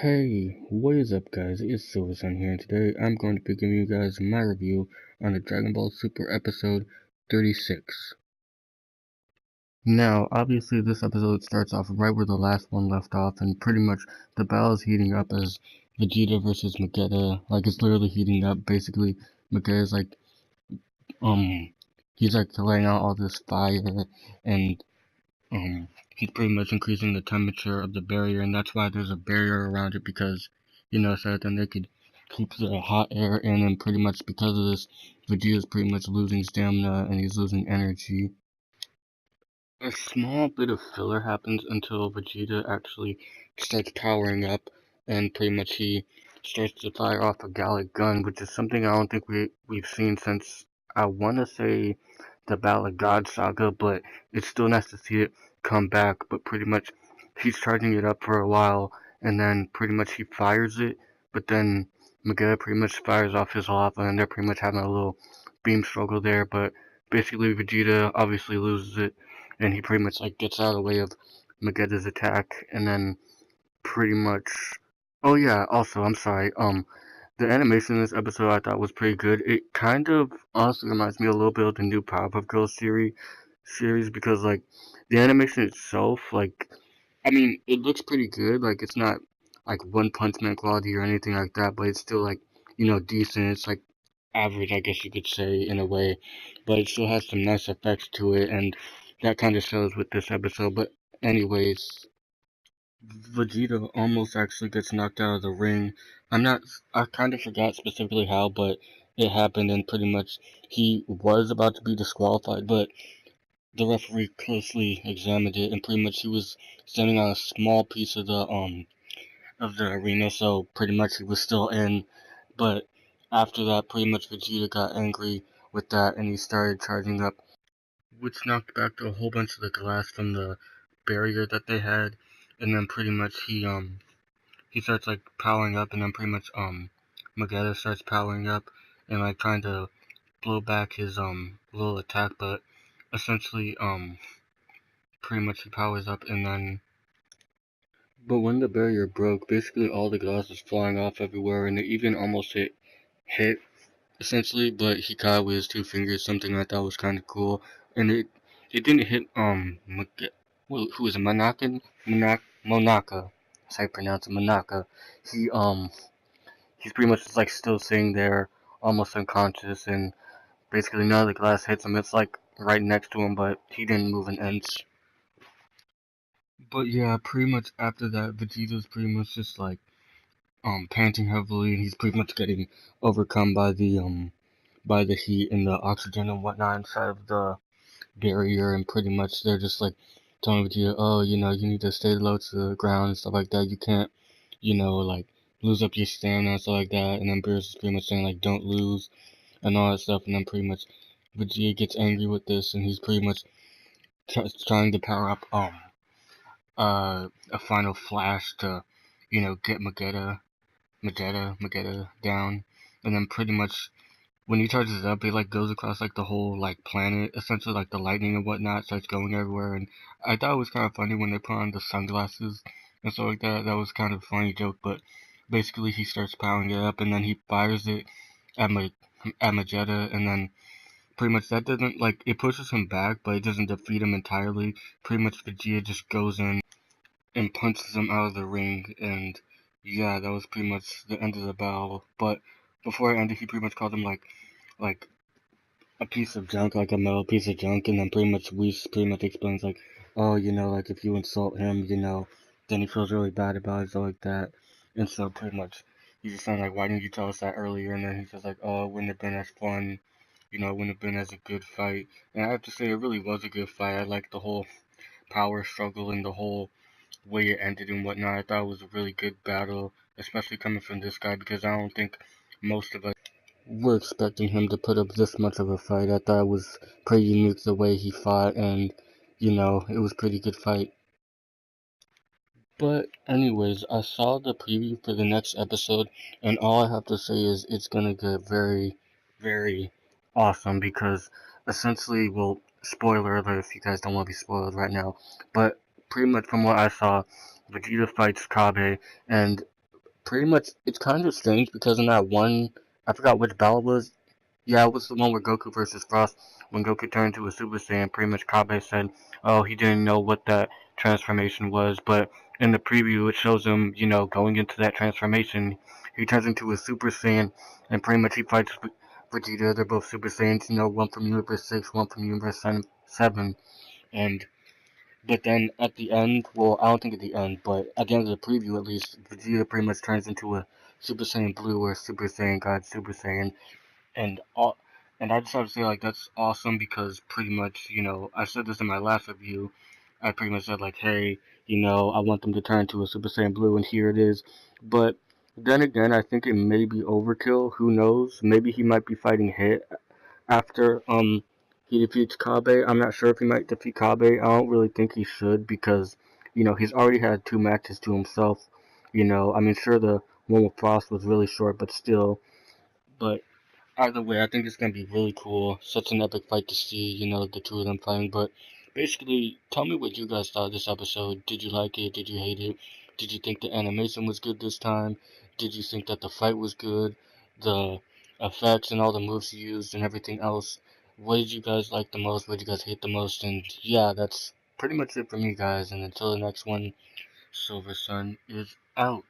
Hey, what is up guys, it's Silversun here, and today I'm going to be giving you guys my review on the Dragon Ball Super episode 36. Now, obviously this episode starts off right where the last one left off, and pretty much the battle is heating up as Vegeta versus Vegeta, like it's literally heating up. Basically, Vegeta's like, he's like laying out all this fire, and he's pretty much increasing the temperature of the barrier, and that's why there's a barrier around it, because, so that then they could keep the hot air in, and pretty much because of this, Vegeta's pretty much losing stamina, and he's losing energy. A small bit of filler happens until Vegeta actually starts powering up, and pretty much he starts to fire off a Gallic gun, which is something I don't think we've seen since, I want to say, the Battle of God saga, but it's still nice to see it come back. But pretty much he's charging it up for a while, and then pretty much he fires it, but then Vegeta pretty much fires off his lava, and they're pretty much having a little beam struggle there. But basically Vegeta obviously loses it, and he pretty much like gets out of the way of Vegeta's attack, and then pretty much, oh yeah, also I'm sorry, the animation in this episode I thought was pretty good. It kind of honestly reminds me a little bit of the new Powerpuff Girls series, because like the animation itself, like, I mean, it looks pretty good. Like it's not like One Punch Man quality or anything like that, but it's still like, decent. It's like average, I guess you could say, in a way, but it still has some nice effects to it, and that kind of shows with this episode. But anyways, Vegeta almost actually gets knocked out of the ring. I kind of forgot specifically how, but it happened, and pretty much he was about to be disqualified, but the referee closely examined it, and pretty much he was standing on a small piece of the arena, so pretty much he was still in. But after that, pretty much Vegeta got angry with that, and he started charging up, which knocked back a whole bunch of the glass from the barrier that they had, and then pretty much he starts like powering up, and then pretty much Vegeta starts powering up and like trying to blow back his little attack, but essentially pretty much he powers up, and then but when the barrier broke, basically all the glass was flying off everywhere, and it even almost hit essentially, but he caught it with his two fingers, something I thought was kind of cool. And it didn't hit who is it, Monaka, that's how you pronounce it, Monaka. He he's pretty much just like still sitting there, almost unconscious, and basically none of the glass hits him. It's like right next to him, but he didn't move an inch. But yeah, pretty much after that, Vegeta's pretty much just like panting heavily, and he's pretty much getting overcome by the heat and the oxygen and whatnot inside of the barrier, and pretty much they're just like telling Vegeta, oh, you need to stay low to the ground and stuff like that. You can't, like lose up your stamina and stuff like that. And then Beerus is pretty much saying like, don't lose and all that stuff. And then pretty much Vegeta gets angry with this, and he's pretty much trying to power up a final flash to, get Vegeta down, and then pretty much when he charges up, it like goes across like the whole like planet, essentially like the lightning and whatnot starts going everywhere. And I thought it was kind of funny when they put on the sunglasses and stuff like that. That was kind of a funny joke, but basically he starts powering it up, and then he fires it at Vegeta, and then pretty much that doesn't like it pushes him back, but it doesn't defeat him entirely. Pretty much Vegeta just goes in and punches him out of the ring, and yeah, that was pretty much the end of the battle. But before it ended, he pretty much called him like a piece of junk, like a metal piece of junk, and then pretty much Whis pretty much explains like, oh, like if you insult him, then he feels really bad about it, so like that. And so pretty much he's just saying like, why didn't you tell us that earlier? And then he's just like, oh, it wouldn't have been as fun, it wouldn't have been as a good fight. And I have to say, it really was a good fight. I liked the whole power struggle and the whole way it ended and whatnot. I thought it was a really good battle, especially coming from this guy, because I don't think most of us were expecting him to put up this much of a fight. I thought it was pretty unique the way he fought, and it was a pretty good fight. But anyways, I saw the preview for the next episode, and all I have to say is it's gonna get very, very awesome, because essentially, well, spoiler alert if you guys don't want to be spoiled right now, but pretty much from what I saw, Vegeta fights Kabe, and pretty much, it's kind of strange because in that one, I forgot which battle it was. Yeah, it was the one where Goku versus Frost. When Goku turned into a Super Saiyan, pretty much Kabe said, oh, he didn't know what that transformation was. But in the preview, it shows him, going into that transformation. He turns into a Super Saiyan, and pretty much he fights Vegeta. They're both Super Saiyans, one from Universe 6, one from Universe 7. And but then at the end, well, I don't think at the end, but at the end of the preview at least, Vegeta pretty much turns into a Super Saiyan Blue or Super Saiyan God Super Saiyan, and all, and I just have to say like that's awesome because pretty much I said this in my last review. I pretty much said like, hey, I want them to turn into a Super Saiyan Blue, and here it is. But then again, I think it may be overkill. Who knows? Maybe he might be fighting Hit after he defeats Kabe. I'm not sure if he might defeat Kabe. I don't really think he should because he's already had two matches to himself. I mean, sure the one with Frost was really short, but still. But either way, I think it's gonna be really cool. Such an epic fight to see, the two of them fighting. But basically, tell me what you guys thought of this episode. Did you like it? Did you hate it? Did you think the animation was good this time? Did you think that the fight was good? The effects and all the moves you used and everything else. What did you guys like the most? What did you guys hate the most? And yeah, that's pretty much it for me, guys. And until the next one, Silver Sun is out.